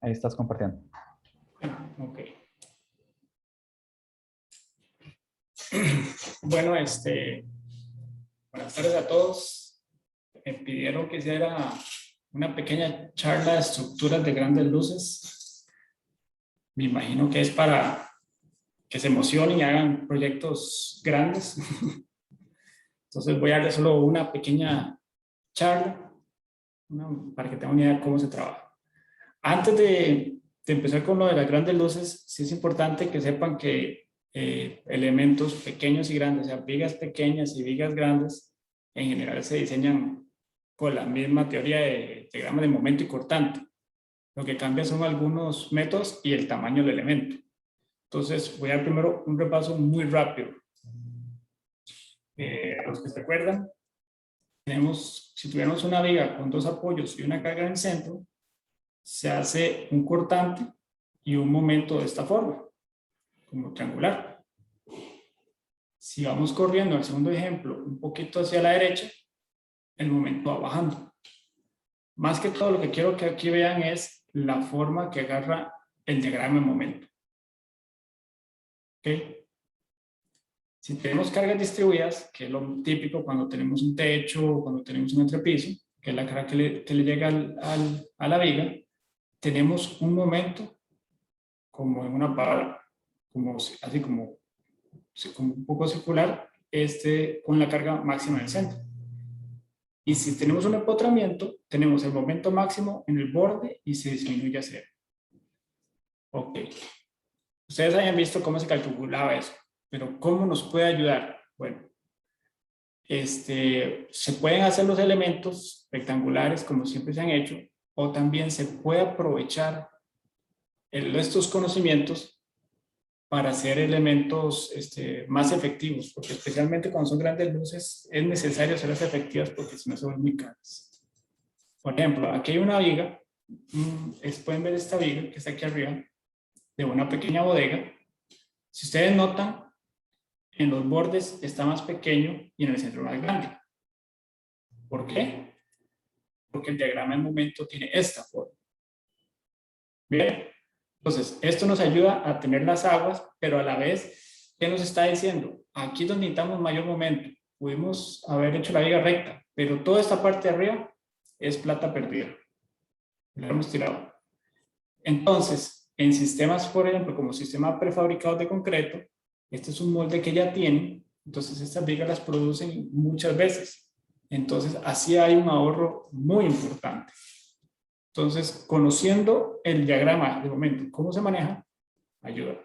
Ahí estás compartiendo. Ok. Bueno, buenas tardes a todos. Me pidieron que hiciera una pequeña charla de estructuras de grandes luces. Me imagino que es para que se emocionen y hagan proyectos grandes. Entonces voy a darle solo una pequeña charla para que tengan una idea de cómo se trabaja. Antes de empezar con lo de las grandes luces, sí es importante que sepan que elementos pequeños y grandes, o sea, vigas pequeñas y vigas grandes, en general se diseñan con la misma teoría de diagrama de momento y cortante. Lo que cambia son algunos métodos y el tamaño del elemento. Entonces, voy a dar primero un repaso muy rápido. Los que se acuerdan, si tuviéramos una viga con dos apoyos y una carga en el centro, se hace un cortante y un momento de esta forma, como triangular. Si vamos corriendo al segundo ejemplo, un poquito hacia la derecha, el momento va bajando. Más que todo, lo que quiero que aquí vean es la forma que agarra el diagrama de momento. ¿Ok? Si tenemos cargas distribuidas, que es lo típico cuando tenemos un techo o cuando tenemos un entrepiso, que es la carga que le llega a la viga, tenemos un momento como en una pala, así como un poco circular, con la carga máxima en el centro. Y si tenemos un empotramiento, tenemos el momento máximo en el borde y se disminuye a cero. Ok. Ustedes hayan visto cómo se calculaba eso, pero ¿cómo nos puede ayudar? Bueno, se pueden hacer los elementos rectangulares como siempre se han hecho, o también se puede aprovechar estos conocimientos para hacer elementos más efectivos, porque especialmente cuando son grandes luces es necesario hacerlas efectivas porque si no son muy caras. Por ejemplo, aquí hay una viga, pueden ver esta viga que está aquí arriba, de una pequeña bodega. Si ustedes notan, en los bordes está más pequeño y en el centro más grande. ¿Por qué? Porque el diagrama en momento tiene esta forma. Bien, entonces esto nos ayuda a tener las aguas, pero a la vez, ¿qué nos está diciendo? Aquí es donde necesitamos mayor momento. Pudimos haber hecho la viga recta, pero toda esta parte de arriba es plata perdida. La hemos tirado. Entonces, en sistemas, por ejemplo, como sistemas prefabricados de concreto, este es un molde que ya tienen, entonces estas vigas las producen muchas veces. Entonces, así hay un ahorro muy importante. Entonces, conociendo el diagrama de momento, cómo se maneja, ayuda.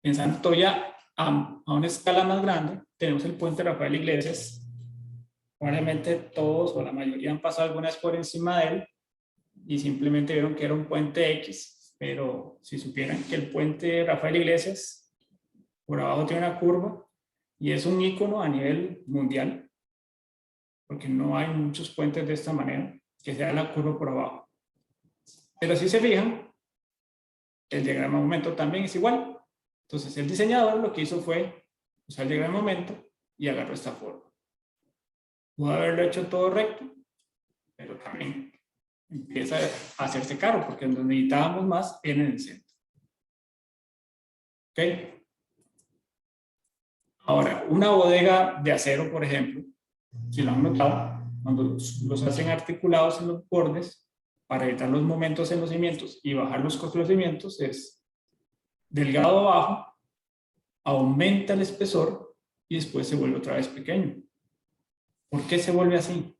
Pensando todavía a una escala más grande, tenemos el puente Rafael Iglesias. Probablemente todos o la mayoría han pasado alguna vez por encima de él y simplemente vieron que era un puente X, pero si supieran que el puente Rafael Iglesias por abajo tiene una curva y es un icono a nivel mundial, porque no hay muchos puentes de esta manera, que sea la curva por abajo. Pero si se fijan, el diagrama de momento también es igual. Entonces el diseñador lo que hizo fue usar el diagrama de momento y agarró esta forma. Pudo haberlo hecho todo recto, pero también empieza a hacerse caro, porque donde necesitábamos más era en el centro. ¿Ok? Ahora, una bodega de acero, por ejemplo, si lo han notado, cuando los hacen articulados en los bordes, para evitar los momentos en los cimientos y bajar los costos de los cimientos, es delgado abajo, aumenta el espesor y después se vuelve otra vez pequeño. ¿Por qué se vuelve así?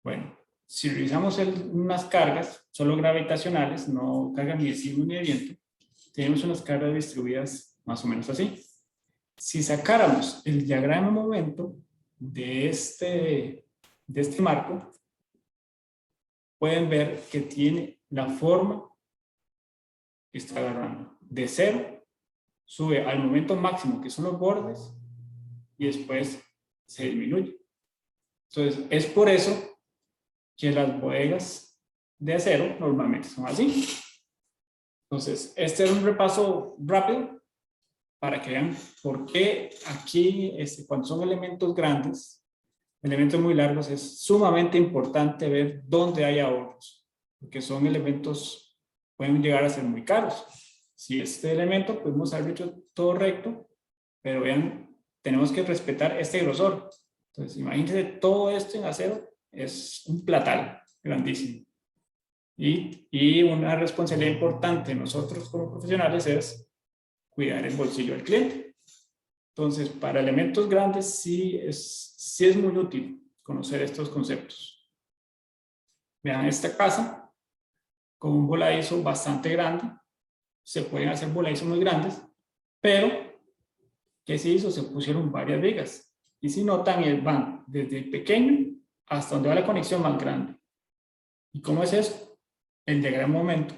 Bueno, si revisamos unas cargas, solo gravitacionales, no cargas ni de sismo ni de viento, tenemos unas cargas distribuidas más o menos así. Si sacáramos el diagrama de momento de este marco, pueden ver que tiene la forma que está agarrando. De cero, sube al momento máximo, que son los bordes, y después se disminuye. Entonces, es por eso que las bodegas de acero normalmente son así. Entonces, este es un repaso rápido para que vean por qué aquí, cuando son elementos grandes, elementos muy largos, es sumamente importante ver dónde hay ahorros. porque son elementos, pueden llegar a ser muy caros. Si este elemento pudimos haber hecho todo recto, pero vean, tenemos que respetar este grosor. Entonces, imagínense todo esto en acero, es un platal grandísimo. Y una responsabilidad importante de nosotros como profesionales es cuidar el bolsillo del cliente. Entonces, para elementos grandes sí es muy útil conocer estos conceptos. Vean esta casa con un voladizo bastante grande. Se pueden hacer voladizos muy grandes, pero ¿qué se hizo? Se pusieron varias vigas. Y si notan, van desde pequeño hasta donde va la conexión más grande. ¿Y cómo es eso? El de gran momento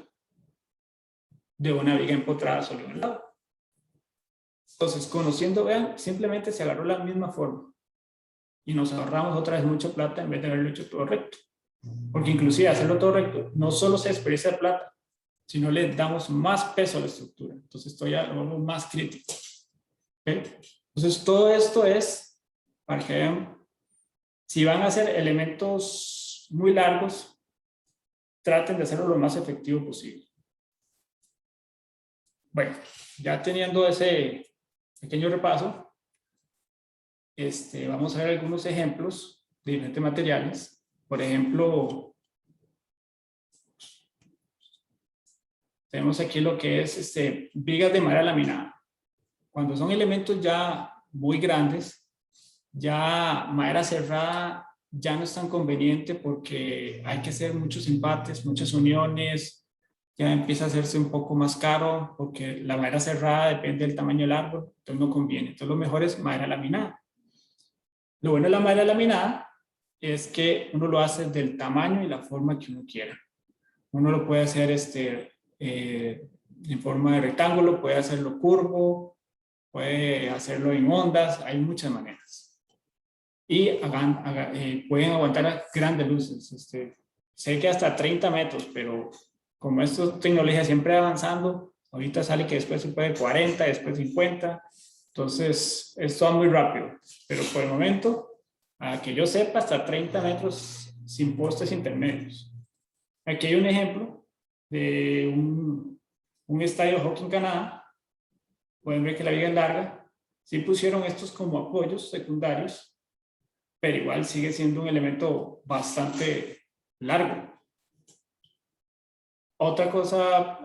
de una viga empotrada sobre un lado. Entonces, conociendo, vean, simplemente se agarró la misma forma. Y nos ahorramos otra vez mucha plata en vez de haberlo hecho todo recto. Porque inclusive hacerlo todo recto, no solo se desperdicia plata, sino le damos más peso a la estructura. Entonces, esto ya lo vemos más crítico. ¿Okay? Entonces, todo esto es para que vean, si van a hacer elementos muy largos, traten de hacerlo lo más efectivo posible. Bueno, ya teniendo ese pequeño repaso, vamos a ver algunos ejemplos de diferentes materiales. Por ejemplo, tenemos aquí lo que es vigas de madera laminada. Cuando son elementos ya muy grandes, ya madera cerrada ya no es tan conveniente porque hay que hacer muchos empates, muchas uniones, ya empieza a hacerse un poco más caro porque la madera cerrada depende del tamaño del árbol, entonces no conviene. Entonces lo mejor es madera laminada. Lo bueno de la madera laminada es que uno lo hace del tamaño y la forma que uno quiera. Uno lo puede hacer en forma de rectángulo, puede hacerlo curvo, puede hacerlo en ondas, hay muchas maneras. Y pueden aguantar grandes luces. Sé que hasta 30 metros, pero como esta tecnología siempre avanzando, ahorita sale que después se puede 40, después 50. Entonces, esto va muy rápido. Pero por el momento, a que yo sepa, hasta 30 metros sin postes intermedios. Aquí hay un ejemplo de un estadio de hockey en Canadá. Pueden ver que la viga es larga. Sí pusieron estos como apoyos secundarios, pero igual sigue siendo un elemento bastante largo. Otra cosa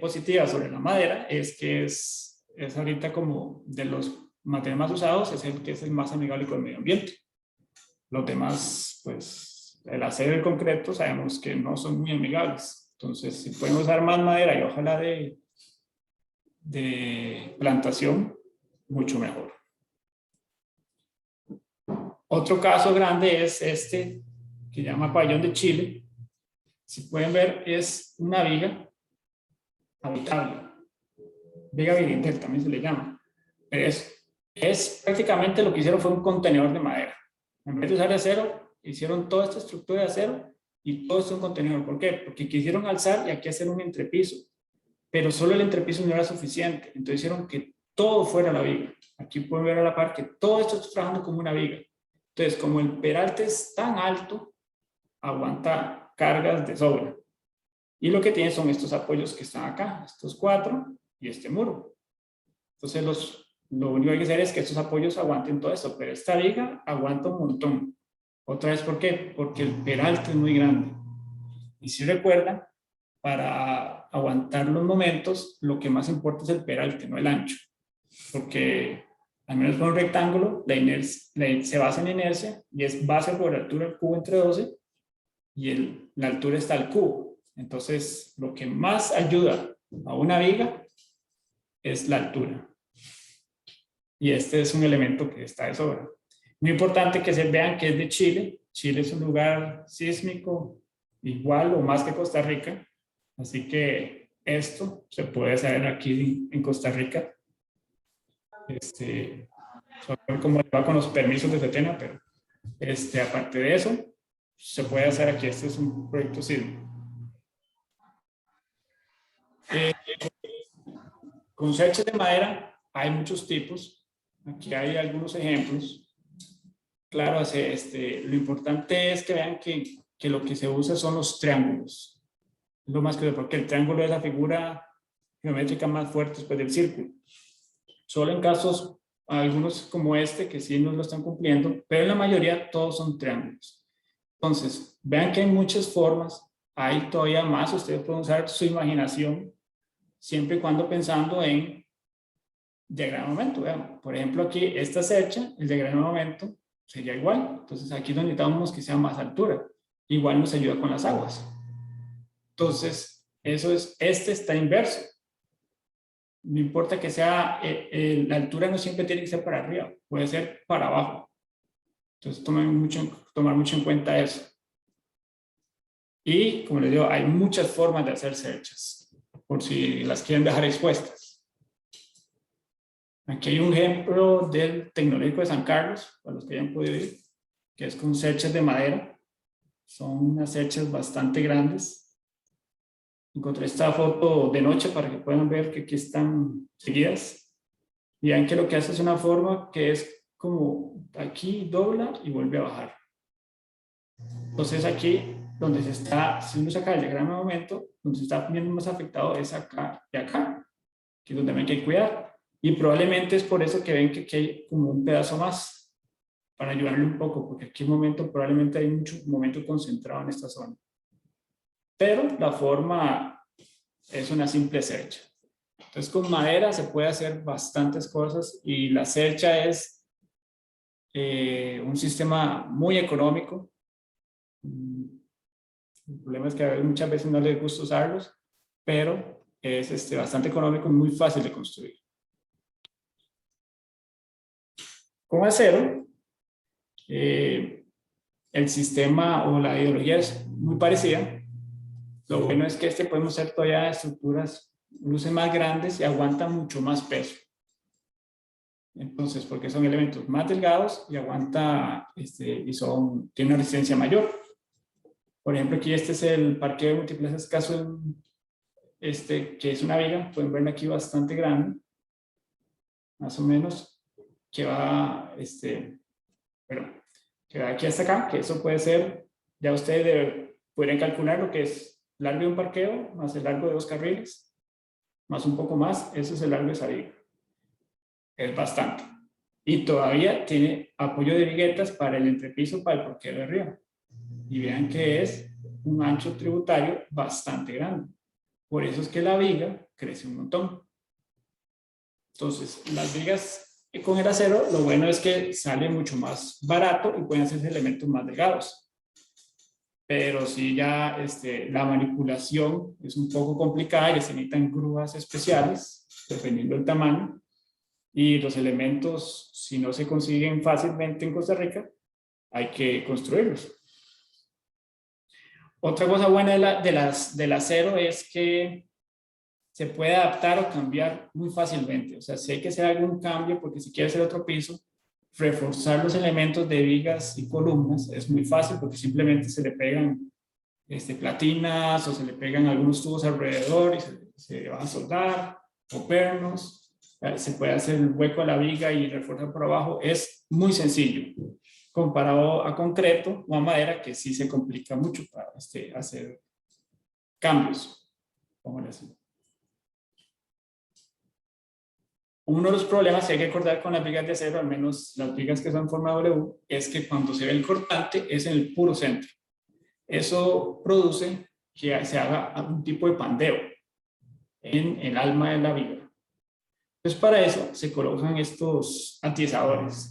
positiva sobre la madera es que es ahorita como de los materiales más usados, es el que es el más amigable con el medio ambiente. Los demás, pues el acero y el concreto sabemos que no son muy amigables. Entonces, si pueden usar más madera y ojalá de plantación, mucho mejor. Otro caso grande es que se llama pabellón de Chile. Si pueden ver, es una viga habitable. Viga virintel también se le llama. Pero es prácticamente lo que hicieron fue un contenedor de madera. En vez de usar acero, hicieron toda esta estructura de acero y todo esto es un contenedor. ¿Por qué? Porque quisieron alzar y aquí hacer un entrepiso. Pero solo el entrepiso no era suficiente. Entonces hicieron que todo fuera la viga. Aquí pueden ver a la par que todo esto está trabajando como una viga. Entonces, como el peralte es tan alto, aguanta cargas de sobra. Y lo que tiene son estos apoyos que están acá, estos 4 y este muro. Entonces, lo único que hay que hacer es que estos apoyos aguanten todo esto, pero esta viga aguanta un montón. Otra vez, ¿por qué? Porque el peralte es muy grande. Y si recuerdan, para aguantar los momentos, lo que más importa es el peralte, no el ancho. Porque al menos con un rectángulo, se basa en inercia y es base por altura del cubo entre 12 y la altura está al cubo. Entonces, lo que más ayuda a una viga es la altura. Y este es un elemento que está de sobra. Muy importante que se vean que es de Chile. Chile es un lugar sísmico igual o más que Costa Rica. Así que esto se puede hacer aquí en Costa Rica. Cómo le va con los permisos de Setena, pero aparte de eso, se puede hacer aquí. Este es un proyecto sísmico. Con cerches de madera hay muchos tipos. Aquí hay algunos ejemplos. Claro, lo importante es que vean que lo que se usa son los triángulos. lo más que porque el triángulo es la figura geométrica más fuerte después del círculo. Solo en casos, algunos como este, que sí no lo están cumpliendo, pero en la mayoría todos son triángulos. Entonces, vean que hay muchas formas, hay todavía más, ustedes pueden usar su imaginación, siempre y cuando pensando en diagrama de momento. Vean, por ejemplo, aquí esta cercha, el diagrama de momento sería igual. Entonces, aquí donde necesitamos que sea más altura. Igual nos ayuda con las aguas. Entonces, eso es, este está inverso. No importa que sea, la altura no siempre tiene que ser para arriba, puede ser para abajo. Entonces, tomar mucho en cuenta eso. Y, como les digo, hay muchas formas de hacer cerchas, por si las quieren dejar expuestas. Aquí hay un ejemplo del Tecnológico de San Carlos, para los que hayan podido ir, que es con cerchas de madera. Son unas cerchas bastante grandes. Encontré esta foto de noche para que puedan ver que aquí están seguidas. Y vean que lo que hace es una forma que es como aquí dobla y vuelve a bajar. Entonces aquí, donde se está, si uno saca el diagrama de momento, donde se está viendo más afectado es acá y acá, que es donde hay que cuidar. Y probablemente es por eso que ven que aquí hay como un pedazo más, para ayudarle un poco, porque aquí probablemente hay mucho momento concentrado en esta zona. Pero la forma es una simple cercha. Entonces con madera se puede hacer bastantes cosas y la cercha es un sistema muy económico. El problema es que muchas veces no les gusta usarlos, pero es bastante económico y muy fácil de construir. Con acero, el sistema o la ideología es muy parecida. Lo bueno es que podemos hacer todavía estructuras, luces más grandes y aguantan mucho más peso. Entonces, porque son elementos más delgados y aguanta, tiene una resistencia mayor. Por ejemplo, aquí este es el parqueo de múltiples escasos, que es una viga, pueden ver aquí bastante grande, más o menos, que va, que va aquí hasta acá, que eso puede ser, ya ustedes podrían calcular lo que es largo de un parqueo, más el largo de 2 carriles, más un poco más, eso es el largo de esa viga. Es bastante. Y todavía tiene apoyo de viguetas para el entrepiso, para el parqueo de arriba. Y vean que es un ancho tributario bastante grande. Por eso es que la viga crece un montón. Entonces, las vigas con el acero, lo bueno es que sale mucho más barato y pueden hacerse elementos más delgados. Pero si ya la manipulación es un poco complicada y se necesitan grúas especiales, dependiendo del tamaño. Y los elementos, si no se consiguen fácilmente en Costa Rica, hay que construirlos. Otra cosa buena del acero es que se puede adaptar o cambiar muy fácilmente. O sea, si hay que hacer algún cambio, porque si quiere hacer otro piso, reforzar los elementos de vigas y columnas es muy fácil, porque simplemente se le pegan platinas o se le pegan algunos tubos alrededor y se van a soldar, o pernos. Se puede hacer el hueco a la viga y reforzar por abajo. Es muy sencillo comparado a concreto o a madera, que sí se complica mucho para hacer cambios. Uno de los problemas que hay que acordar con las vigas de acero, al menos las vigas que son en forma W, es que cuando se ve el cortante es en el puro centro. Eso produce que se haga algún tipo de pandeo en el alma de la viga. Entonces, para eso se colocan estos atiesadores.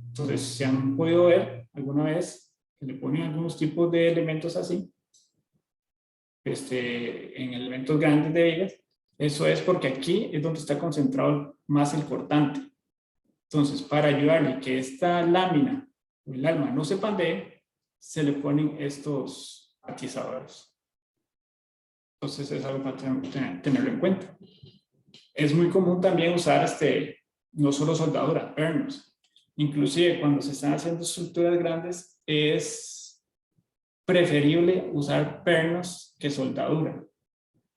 Entonces, se han podido ver alguna vez que le ponen algunos tipos de elementos así, en elementos grandes de vigas. Eso es porque aquí es donde está concentrado más el cortante. Entonces, para ayudarle que esta lámina o el alma no se pandee, se le ponen estos atiesadores. Entonces, es algo para tenerlo en cuenta. Es muy común también usar no solo soldadura, pernos. Inclusive cuando se están haciendo estructuras grandes es preferible usar pernos que soldadura,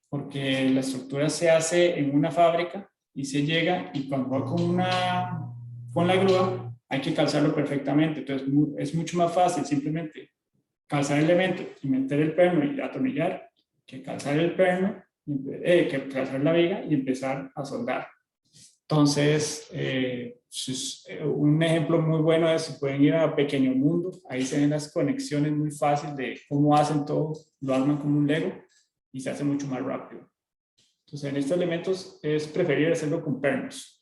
porque la estructura se hace en una fábrica y se llega y cuando va con la grúa hay que calzarlo perfectamente. Entonces es mucho más fácil simplemente calzar el elemento y meter el perno y atornillar que calzar el perno, que calzar la viga y empezar a soldar. Entonces, un ejemplo muy bueno es si pueden ir a Pequeño Mundo, ahí se ven las conexiones muy fáciles de cómo hacen todo, lo arman como un Lego y se hace mucho más rápido. Entonces, en estos elementos es preferible hacerlo con pernos.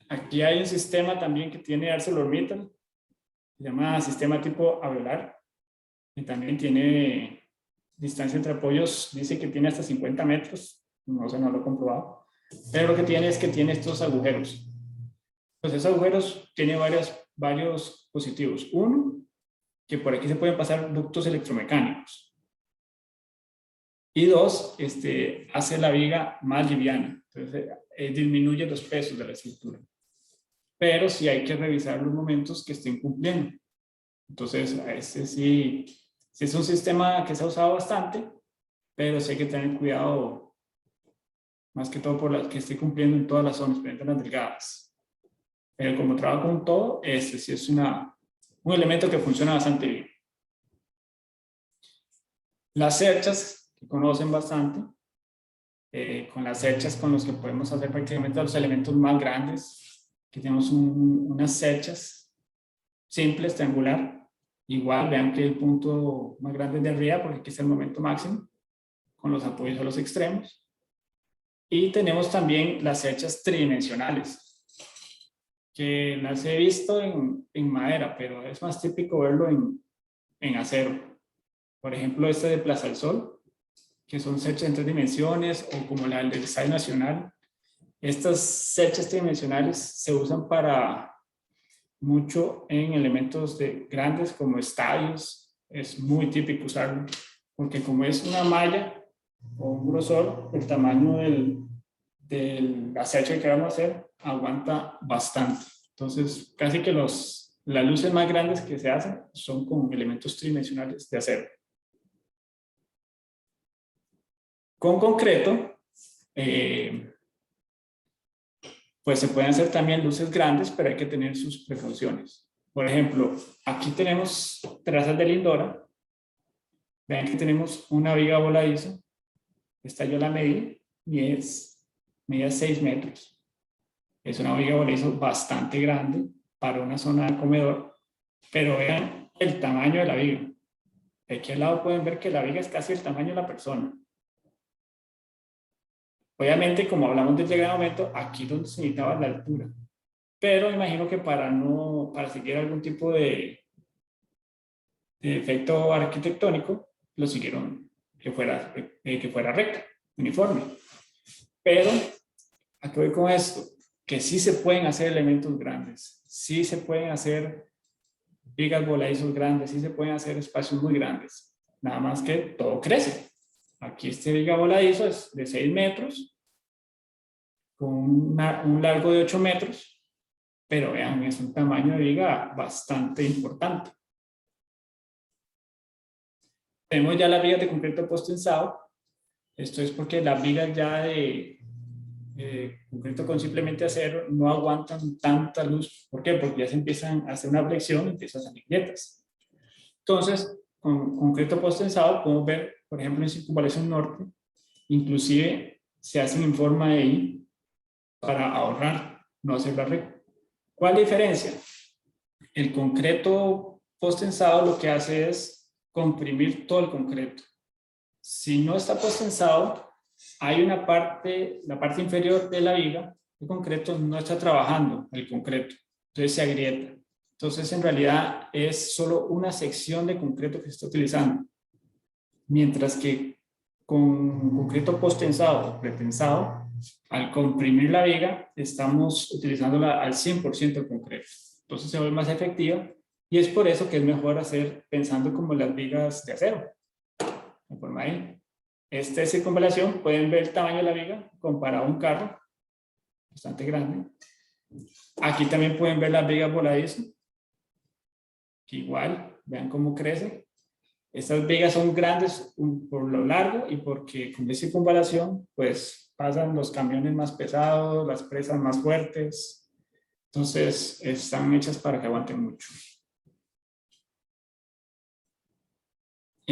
Aquí hay un sistema también que tiene ArcelorMittal, se llama sistema tipo Avelar, y también tiene distancia entre apoyos, dice que tiene hasta 50 metros, no sé, no lo he comprobado, pero lo que tiene es que tiene estos agujeros. Pues esos agujeros tienen varios positivos. Uno, que por aquí se pueden pasar ductos electromecánicos. Y dos, hace la viga más liviana, entonces disminuye los pesos de la estructura. Pero sí hay que revisar los momentos que estén cumpliendo. Entonces, sí es un sistema que se ha usado bastante, pero sí hay que tener cuidado, más que todo por que esté cumpliendo en todas las zonas, especialmente las delgadas. Pero como trabajo con todo, sí es un elemento que funciona bastante bien. Las cerchas, que conocen bastante, con las cerchas con los que podemos hacer prácticamente los elementos más grandes, que tenemos unas cerchas simples, triangular. Igual, vean que el punto más grande es de arriba, porque aquí es el momento máximo, con los apoyos a los extremos. Y tenemos también las cerchas tridimensionales, que las he visto en madera, pero es más típico verlo en acero. Por ejemplo, este de Plaza del Sol, que son cerchas en 3 dimensiones, o como la del Estadio Nacional. Estas cerchas tridimensionales se usan para mucho en elementos grandes como estadios. Es muy típico usarlo, porque como es una malla o un grosor, el tamaño de la cercha que vamos a hacer aguanta bastante. Entonces, casi que las luces más grandes que se hacen son con elementos tridimensionales de acero. Con concreto, pues se pueden hacer también luces grandes, pero hay que tener sus precauciones. Por ejemplo, aquí tenemos trazas de Lindora. Vean que tenemos una viga voladiza. Esta yo la medí y medía 6 metros. Es una viga voladiza bastante grande para una zona de comedor, pero vean el tamaño de la viga. Aquí al lado pueden ver que la viga es casi el tamaño de la persona. Obviamente, como hablamos del gran aumento, aquí donde se necesitaba la altura. Pero imagino que para seguir algún tipo de efecto arquitectónico, lo siguieron que fuera recta, uniforme. Pero, ¿a qué voy con esto? Que sí se pueden hacer elementos grandes, sí se pueden hacer vigas voladizos grandes, sí se pueden hacer espacios muy grandes. Nada más que todo crece. Aquí este viga voladizo es de 6 metros, con un largo de 8 metros, pero vean, es un tamaño de viga bastante importante. Tenemos ya las vigas de concreto post-tensado. Esto es porque las vigas ya de concreto con simplemente acero no aguantan tanta luz. ¿Por qué? Porque ya se empiezan a hacer una flexión y empiezan a salir grietas. Entonces, con concreto post-tensado podemos ver, por ejemplo, en Circunvalación Norte, inclusive se hacen en forma de I para ahorrar, no hacerla recta. ¿Cuál es la diferencia? El concreto post-tensado lo que hace es comprimir todo el concreto. Si no está post-tensado, hay una parte, la parte inferior de la viga de concreto no está trabajando el concreto, entonces se agrieta. Entonces, en realidad es solo una sección de concreto que se está utilizando. Mientras que con concreto post-tensado o pretensado, al comprimir la viga, estamos utilizándola al 100% del concreto. Entonces se ve más efectiva y es por eso que es mejor hacer pensando como las vigas de acero. De forma ahí. Esta es circunvalación, pueden ver el tamaño de la viga comparado a un carro, bastante grande. Aquí también pueden ver las vigas voladizas, que igual, vean cómo crece. Estas vigas son grandes por lo largo y porque con esa circunvalación, pues pasan los camiones más pesados, las presas más fuertes. Entonces, están hechas para que aguanten mucho.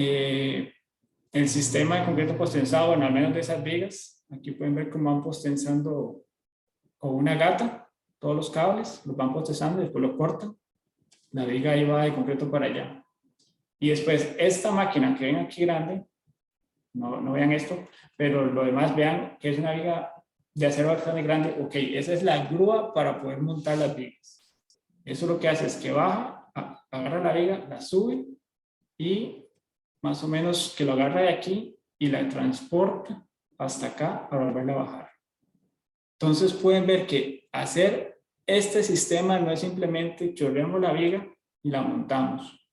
el sistema de concreto postensado, bueno, al menos de esas vigas, aquí pueden ver cómo van postensando con una gata, todos los cables, los van postensando y después lo cortan. La viga ahí va de concreto para allá. Y después, esta máquina que ven aquí grande, no vean esto, pero lo demás vean que es una viga de acero bastante grande. Ok, esa es la grúa para poder montar las vigas. Eso lo que hace es que baja, agarra la viga, la sube y más o menos que lo agarra de aquí y la transporta hasta acá para volverla a bajar. Entonces pueden ver que hacer este sistema no es simplemente chorreamos la viga y la montamos.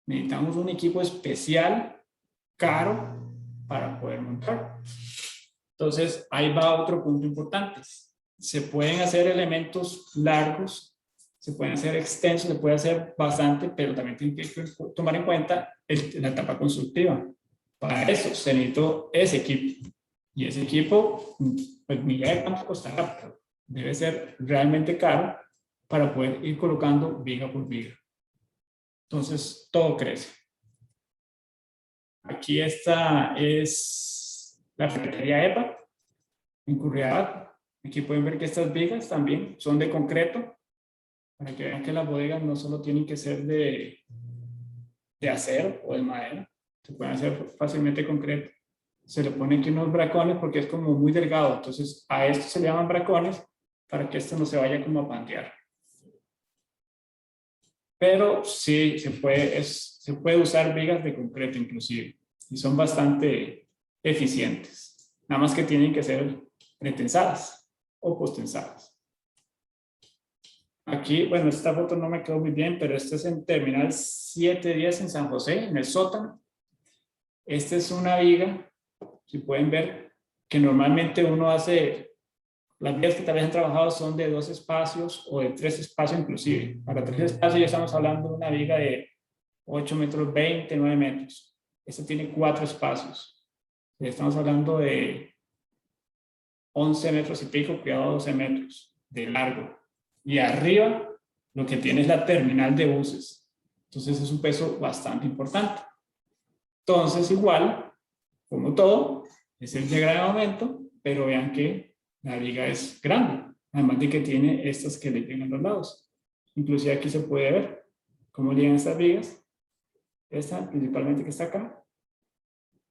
Necesitamos un equipo especial, caro, para poder montar. Entonces, ahí va otro punto importante. Se pueden hacer elementos largos, se pueden hacer extensos, se puede hacer bastante, pero también tienen que tomar en cuenta la etapa constructiva. Para eso se necesitó ese equipo. Y ese equipo, pues ni idea de cuánto costará, pero debe ser realmente caro para poder ir colocando viga por viga. Entonces, todo crece. Aquí esta es la ferretería EPA en Curridabat. Aquí pueden ver que estas vigas también son de concreto, para que vean que las bodegas no solo tienen que ser de acero o de madera, se pueden hacer fácilmente concreto. Se le ponen aquí unos bracones porque es como muy delgado, entonces a esto se le llaman bracones para que esto no se vaya como a pantear. Pero sí, se puede usar vigas de concreto inclusive, y son bastante eficientes. Nada más que tienen que ser pretensadas o postensadas. Aquí, bueno, esta foto no me quedó muy bien, pero este es en Terminal 710 en San José, en el sótano. Esta es una viga, si pueden ver, que normalmente uno hace. Las vigas que tal vez han trabajado son de 2 espacios o de 3 espacios inclusive. Para 3 espacios ya estamos hablando de una viga de 8 metros 20, 9 metros. Esta tiene 4 espacios. Ya estamos hablando de 11 metros y pico, cuidado, 12 metros de largo. Y arriba lo que tiene es la terminal de buses. Entonces es un peso bastante importante. Entonces igual, como todo, es el de gran aumento, pero vean que la viga es grande, además de que tiene estas que le llegan a los lados. Inclusive aquí se puede ver cómo llegan estas vigas, esta principalmente que está acá,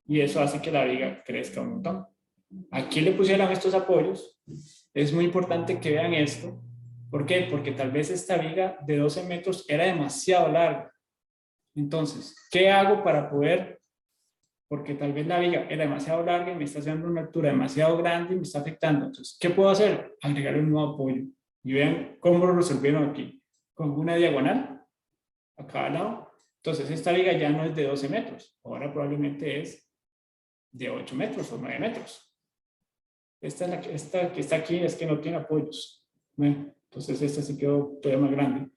y eso hace que la viga crezca un montón. Aquí le pusieron estos apoyos. Es muy importante que vean esto. ¿Por qué? Porque tal vez esta viga de 12 metros era demasiado larga. Entonces, ¿qué hago para poder? Porque tal vez la viga era demasiado larga y me está haciendo una altura demasiado grande y me está afectando. Entonces, ¿qué puedo hacer? Agregar un nuevo apoyo. Y vean cómo lo resolvieron aquí. Con una diagonal a cada lado. Entonces, esta viga ya no es de 12 metros. Ahora probablemente es de 8 metros o 9 metros. Esta que está aquí es que no tiene apoyos. Bueno, entonces esta sí quedó todavía más grande.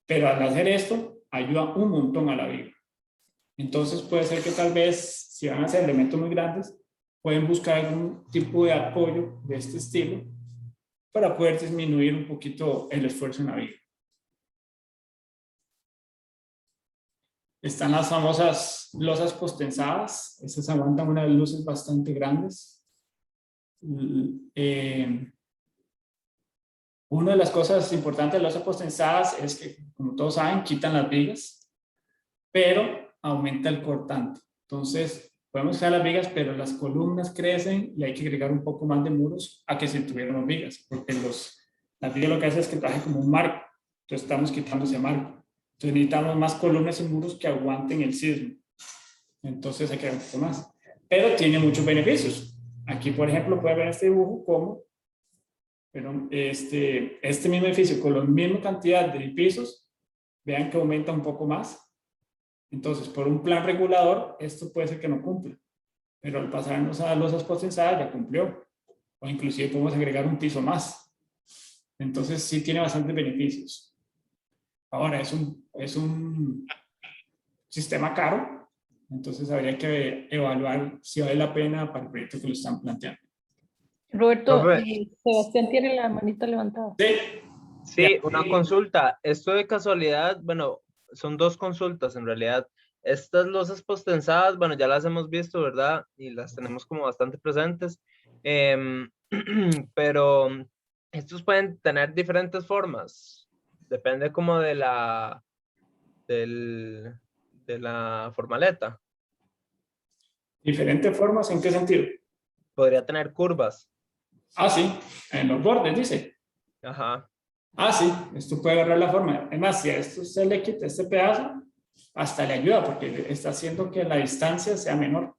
Pero al hacer esto, ayuda un montón a la viga. Entonces puede ser que tal vez, si van a hacer elementos muy grandes, pueden buscar algún tipo de apoyo de este estilo para poder disminuir un poquito el esfuerzo en la viga. Están las famosas losas postensadas. Estas aguantan unas luces bastante grandes. Una de las cosas importantes de las losas postensadas es que, como todos saben, quitan las vigas, pero aumenta el cortante. Entonces, podemos usar las vigas, pero las columnas crecen y hay que agregar un poco más de muros a que si tuviéramos vigas, porque las vigas lo que hace es que traje como un marco. Entonces, estamos quitando ese marco. Entonces, necesitamos más columnas y muros que aguanten el sismo. Entonces, hay que agregar un poco más. Pero tiene muchos beneficios. Aquí, por ejemplo, puede ver este dibujo como este mismo edificio con la misma cantidad de pisos, vean que aumenta un poco más. Entonces, por un plan regulador, esto puede ser que no cumpla, pero al pasarnos a losas postensadas ya cumplió, o inclusive podemos agregar un piso más. Entonces, sí tiene bastantes beneficios. Ahora, es un sistema caro, entonces habría que evaluar si vale la pena para el proyecto que lo están planteando. Roberto, Profe. Sebastián tiene la manita levantada. Sí. Sí, una consulta. Esto de casualidad, bueno, son dos consultas en realidad. Estas losas postensadas, bueno, ya las hemos visto, ¿verdad? Y las tenemos como bastante presentes. Em, pero estos pueden tener diferentes formas. Depende como de la formaleta. ¿Diferentes formas? ¿En qué sentido? Podría tener curvas. Ah, sí, en los bordes, dice. Ajá. Ah, sí, esto puede agarrar la forma. Además, si a esto se le quita este pedazo, hasta le ayuda porque está haciendo que la distancia sea menor.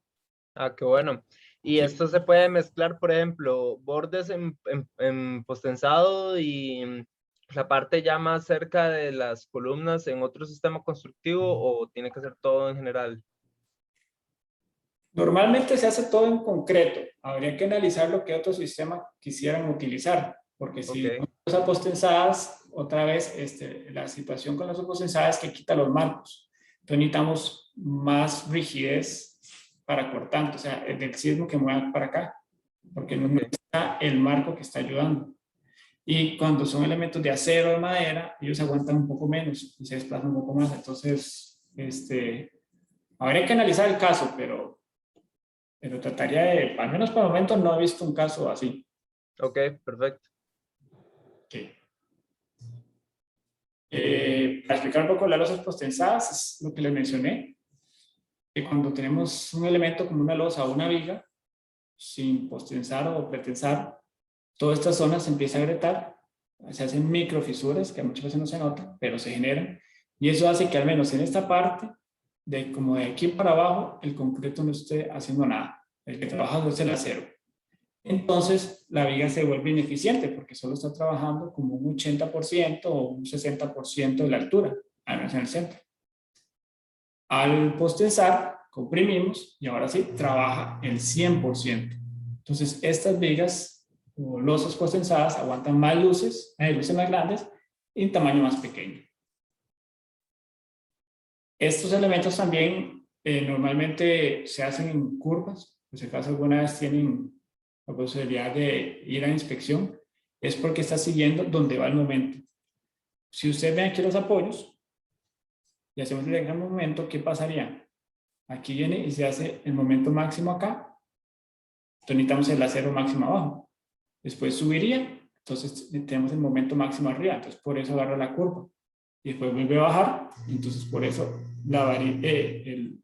Ah, qué bueno. Y Sí. esto se puede mezclar, por ejemplo, bordes en postensado y la parte ya más cerca de las columnas en otro sistema constructivo, o tiene que ser todo en general. Normalmente se hace todo en concreto. Habría que analizar lo que otro sistema quisieran utilizar, porque Ok, si las apostensadas, otra vez, la situación con las apostensadas es que quita los marcos. Entonces necesitamos más rigidez para cortante, o sea, el del sismo que mueva para acá, porque no ok. está el marco que está ayudando. Y cuando son elementos de acero o de madera, ellos aguantan un poco menos y se desplazan un poco más. Entonces, habría que analizar el caso, pero trataría de, al menos por el momento, no he visto un caso así. Ok, perfecto. Sí. Para explicar un poco las losas postensadas, es lo que les mencioné, que cuando tenemos un elemento como una losa o una viga, sin postensar o pretensar, toda esta zona se empieza a agrietar, se hacen microfisuras que muchas veces no se notan, pero se generan, y eso hace que al menos en esta parte, de como de aquí para abajo, el concreto no esté haciendo nada. El que trabaja es el acero. Entonces la viga se vuelve ineficiente porque solo está trabajando como un 80% o un 60% de la altura, al menos en el centro. Al postensar, comprimimos y ahora sí trabaja el 100%. Entonces estas vigas o losas postensadas aguantan más luces, luces más grandes y en tamaño más pequeño. Estos elementos también normalmente se hacen en curvas, por si acaso alguna vez tienen la posibilidad de ir a inspección, es porque está siguiendo donde va el momento. Si ustedes ven aquí los apoyos y hacemos el gran momento, ¿qué pasaría? Aquí viene y se hace el momento máximo acá, entonces necesitamos el acero máximo abajo. Después subiría, entonces tenemos el momento máximo arriba, entonces por eso agarra la curva. Y después vuelve a bajar, entonces por eso el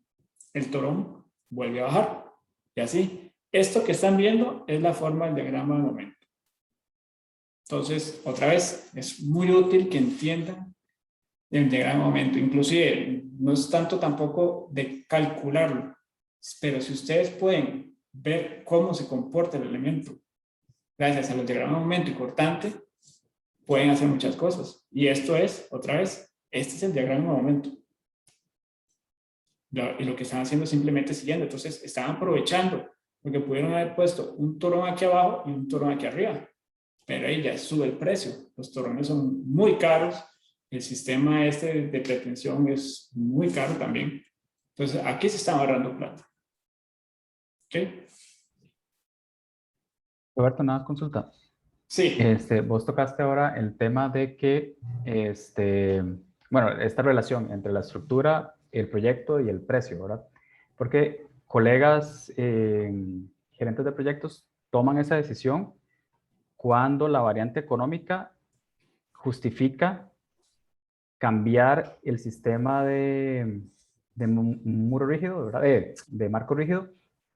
torón vuelve a bajar. Y así, esto que están viendo es la forma del diagrama de momento. Entonces, otra vez, es muy útil que entiendan el diagrama de momento. Inclusive, no es tanto tampoco de calcularlo, pero si ustedes pueden ver cómo se comporta el elemento gracias a los diagramas de momento y cortante, pueden hacer muchas cosas. Y esto es, otra vez, este es el diagrama de momento. Y lo que están haciendo es simplemente siguiendo. Entonces, están aprovechando, porque pudieron haber puesto un torón aquí abajo y un torón aquí arriba. Pero ahí ya sube el precio. Los torones son muy caros. El sistema este de pretensión es muy caro también. Entonces, aquí se están ahorrando plata. ¿Ok? Roberto, una consulta. Sí. Vos tocaste ahora el tema de que, bueno, esta relación entre la estructura, el proyecto y el precio, ¿verdad? Porque colegas gerentes de proyectos toman esa decisión cuando la variante económica justifica cambiar el sistema de muro rígido, ¿verdad? De marco rígido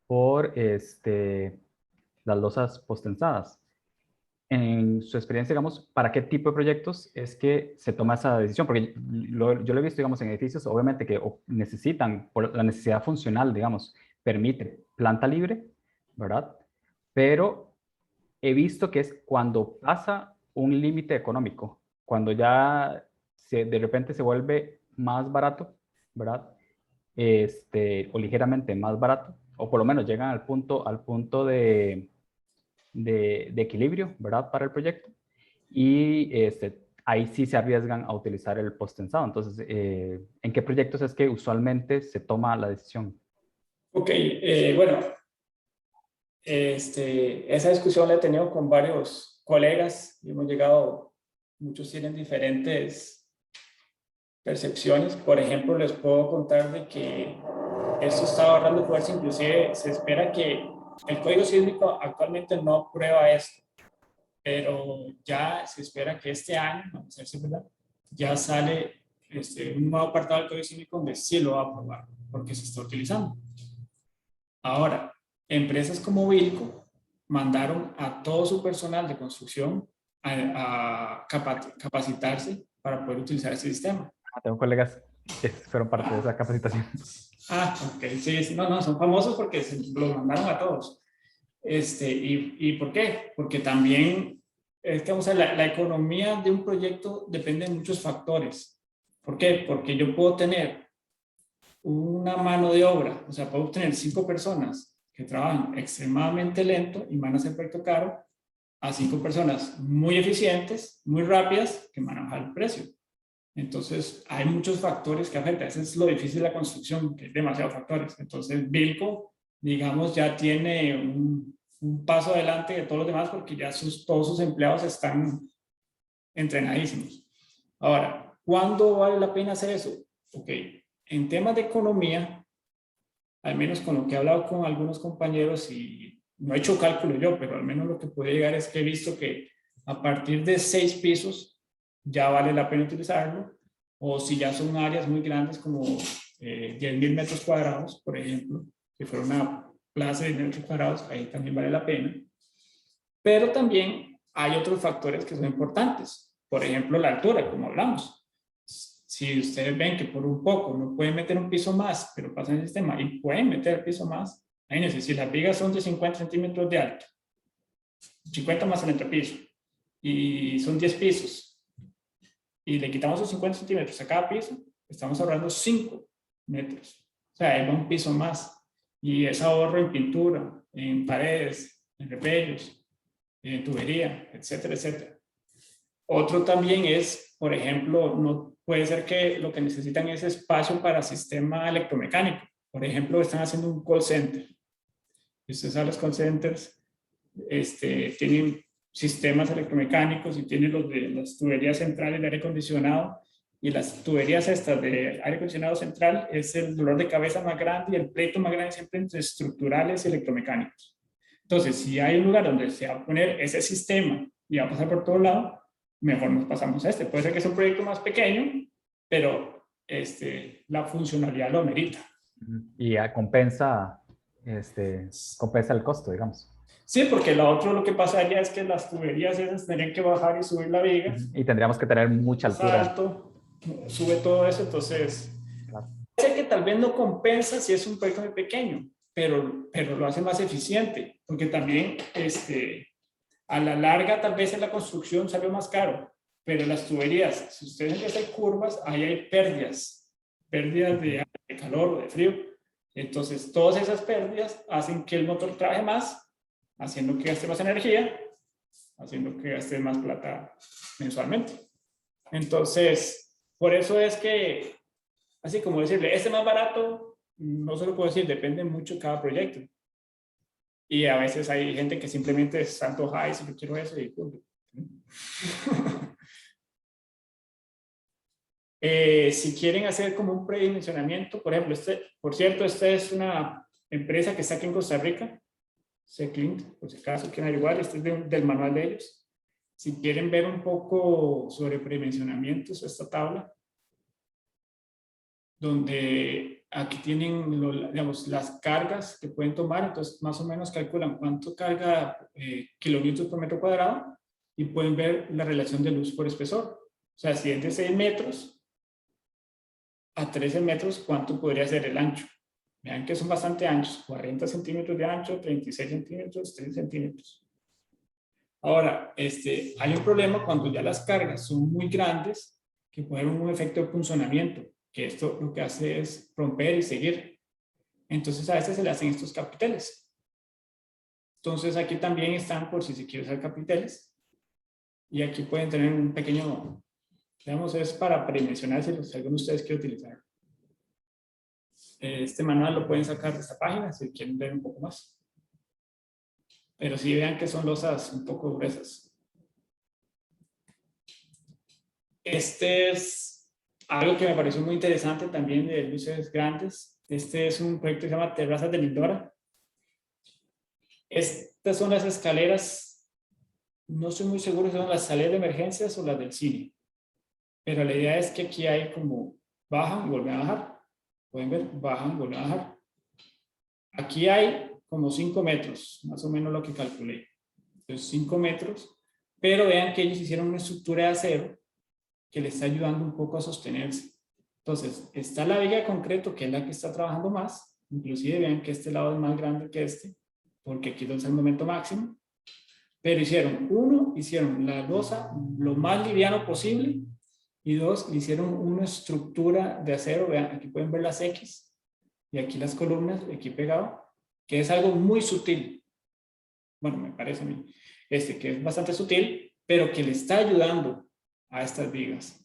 por las losas postensadas. En su experiencia, digamos, ¿para qué tipo de proyectos es que se toma esa decisión? Porque yo lo he visto, digamos, en edificios, obviamente, que necesitan, por la necesidad funcional, digamos, permite planta libre, ¿verdad? Pero he visto que es cuando pasa un límite económico, cuando ya de repente se vuelve más barato, ¿verdad? O ligeramente más barato, o por lo menos llegan al punto de equilibrio, ¿verdad? Para el proyecto. Y ahí sí se arriesgan a utilizar el postensado. Entonces, ¿en qué proyectos es que usualmente se toma la decisión? Ok, bueno, esa discusión la he tenido con varios colegas y hemos llegado, muchos tienen diferentes percepciones. Por ejemplo, les puedo contar de que esto está ahorrando fuerza, inclusive se espera que el código sísmico actualmente no prueba esto, pero ya se espera que este año, vamos a ver si es verdad, ya sale un nuevo apartado del código sísmico donde sí lo va a probar, porque se está utilizando. Ahora, empresas como Bilco mandaron a todo su personal de construcción a capacitarse para poder utilizar este sistema. Tengo colegas que fueron parte de esa capacitación. Ah, ok, sí, sí, no, son famosos porque se los mandaron a todos. ¿Y por qué? Porque también, es que, vamos a ver, la economía de un proyecto depende de muchos factores. ¿Por qué? Porque yo puedo tener una mano de obra, o sea, puedo tener 5 personas que trabajan extremadamente lento y van a hacer proyecto caro, a 5 personas muy eficientes, muy rápidas, que van a bajar el precio. Entonces, hay muchos factores que afectan. Eso es lo difícil de la construcción, que hay demasiados factores. Entonces, Bilco, digamos, ya tiene un paso adelante de todos los demás porque ya todos sus empleados están entrenadísimos. Ahora, ¿cuándo vale la pena hacer eso? Ok, en temas de economía, al menos con lo que he hablado con algunos compañeros, y no he hecho cálculo yo, pero al menos lo que puede llegar es que he visto que a partir de 6 pisos ya vale la pena utilizarlo, o si ya son áreas muy grandes como 10.000 metros cuadrados, por ejemplo, si fuera una plaza de 10 metros cuadrados, ahí también vale la pena. Pero también hay otros factores que son importantes, por ejemplo, la altura, como hablamos. Si ustedes ven que por un poco no pueden meter un piso más, pero pasan el sistema y pueden meter el piso más, imagínense, si las vigas son de 50 centímetros de alto, 50 más el entrepiso, y son 10 pisos, y le quitamos los 50 centímetros a cada piso, estamos ahorrando 5 metros. O sea, ahí va un piso más. Y es ahorro en pintura, en paredes, en repellos, en tubería, etcétera, etcétera. Otro también es, por ejemplo, no puede ser que lo que necesitan es espacio para sistema electromecánico. Por ejemplo, están haciendo un call center. Y ustedes saben, los call centers tienen sistemas electromecánicos y tienen los de las tuberías centrales de aire acondicionado, y las tuberías estas de aire acondicionado central es el dolor de cabeza más grande y el pleito más grande siempre entre estructurales y electromecánicos. Entonces, si hay un lugar donde se va a poner ese sistema y va a pasar por todo lado, mejor nos pasamos a este. Puede ser que sea un proyecto más pequeño, pero la funcionalidad lo amerita. Y compensa el costo, digamos. Sí, porque lo otro lo que pasaría es que las tuberías esas tendrían que bajar y subir la viga. Y tendríamos que tener mucha altura. Alto, sube todo eso, entonces Claro. sé que tal vez no compensa si es un proyecto muy pequeño, pero lo hace más eficiente, porque también a la larga tal vez en la construcción salió más caro, pero las tuberías, si ustedes empiezan a hacer curvas, ahí hay pérdidas de calor o de frío. Entonces todas esas pérdidas hacen que el motor trabaje más, haciendo que gaste más energía, haciendo que gaste más plata mensualmente. Entonces, por eso es que, así como decirle, este más barato, no se lo puedo decir, depende mucho de cada proyecto. Y a veces hay gente que simplemente está antojada y dice, yo quiero eso, y punto. Si quieren hacer como un predimensionamiento, por ejemplo, por cierto, esta es una empresa que está aquí en Costa Rica, Seclint, por si acaso quieren averiguar, este es del manual de ellos. Si quieren ver un poco sobre predimensionamientos, esta tabla, donde aquí tienen digamos, las cargas que pueden tomar, entonces más o menos calculan cuánto carga kilonewtons por metro cuadrado y pueden ver la relación de luz por espesor. O sea, si es de 6 metros a 13 metros, ¿cuánto podría ser el ancho? Vean que son bastante anchos, 40 centímetros de ancho, 36 centímetros, 3 centímetros. Ahora, hay un problema cuando ya las cargas son muy grandes, que puede haber un efecto de punzonamiento, que esto lo que hace es romper y seguir. Entonces a veces se le hacen estos capiteles. Entonces aquí también están por si se quiere usar capiteles. Y aquí pueden tener un pequeño, digamos, es para predimensionar si alguno de ustedes quiere utilizar. Este manual lo pueden sacar de esta página si quieren ver un poco más. Pero sí vean que son losas un poco gruesas. Este es Algo que me pareció muy interesante también de luces grandes, este es un proyecto que se llama Terrazas de Lindora. Estas son las escaleras, no estoy muy seguro si son las salidas de emergencias o las del cine, pero la idea es que aquí hay como bajan y vuelven a bajar. Pueden ver, bajan y vuelven a bajar. Aquí hay como 5 metros, más o menos lo que calculé. Entonces 5 metros, pero vean que ellos hicieron una estructura de acero que le está ayudando un poco a sostenerse. Entonces, está la viga de concreto, que es la que está trabajando más. Inclusive vean que este lado es más grande que este, porque aquí es el momento máximo. Pero hicieron la losa lo más liviano posible, y 2, hicieron una estructura de acero. Vean, aquí pueden ver las X, y aquí las columnas, aquí pegado, que es algo muy sutil. Bueno, me parece a mí. Que es bastante sutil, pero que le está ayudando a estas vigas.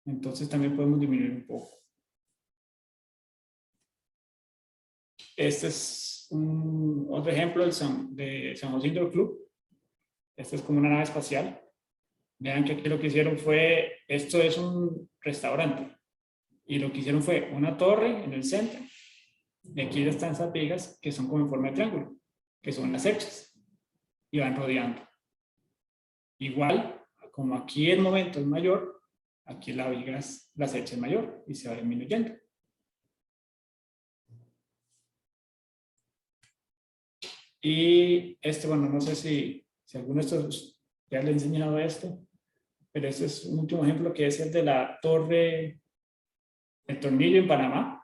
Entonces también podemos disminuir un poco. Este es otro ejemplo de San José Indoor Club. Este es como una nave espacial. Vean que aquí lo que hicieron fue, esto es un restaurante, y lo que hicieron fue una torre en el centro, y aquí están esas vigas que son como en forma de triángulo, que son las hechas, y van rodeando. Igual, como aquí el momento es mayor, aquí la viga, las hechas es mayor, y se va disminuyendo. Y bueno, no sé si alguno de estos ya le he enseñado esto, pero este es un último ejemplo, que es el de la torre del tornillo en Panamá.